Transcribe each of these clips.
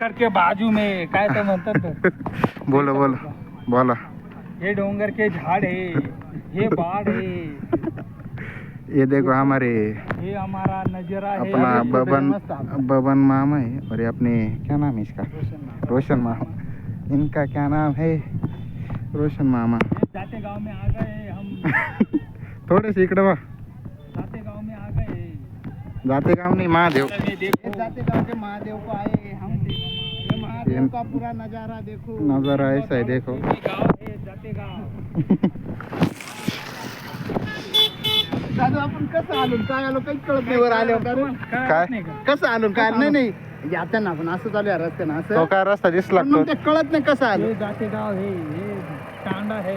करके बाजू में काय तर म्हणतात बोलो बोलो बोला. हे डोंगर के झाड़ है, ये बाढ़ है, ये देखो हमारे ये हमारा नजरा है. अपना अरे, बबन मस्त आप. बबन मामा है और ये अपने क्या नाम है इसका रोशन मामा. इनका क्या नाम है रोशन मामा. जाते गांव में आ गए हम. थोड़े से इकडे वा. जाते गांव में आ गए. जाते गाँव नहीं महादेव. ये देखो जाते गांव के महादेव को आए हम. ये महादेव का पूरा नजारा देखो. नजारा ऐसा है देखो. ये गांव है जाते गांव. दादू आपण कसं आलो काय आलो काही कळत नाही वर आलो काय? नाही का? कसं आलो काय नाही नाही जाताना आपण असं चालू आहे रस्त्यानं तो असं काय रस्ता दिसला पण मग ते कळत नाही कसं आलो ये जाते गांव है, ये तांडा है.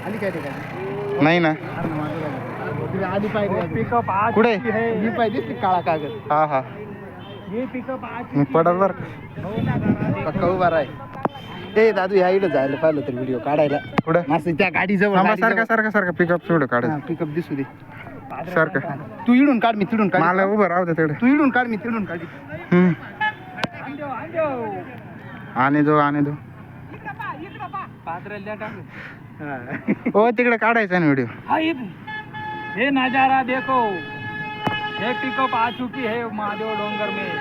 आली काय ठिकाणी नाही ना. आधी पाहिजे पिकअप आज कुठे? है. ही पाहिजे ती काळा कागद हा हा ये पिकअप आज मी पडल बर. पक्का उभा राय. ए दादू ह्या इकडे जायला पाहिलं तर व्हिडिओ काढायला कुठे मस्त त्या गाडी जवळ सारखा सारखा सारखा पिकअप सोड काढायचं पिकअप दिसू दे सारखं. तू इडून काढ मी तिडून काढ मला उभं राहू दे तिकडे. तू इडून काढ मी तिडून काढ हम्म. अंजो आणि दो पात्रेला टाक. हो तिकडे काढायचा ना व्हिडिओ. हाँ ये नजारा देखो, ये पिकअप आ चुकी है महादेव डोंगर में.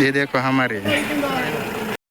ये देखो हमारे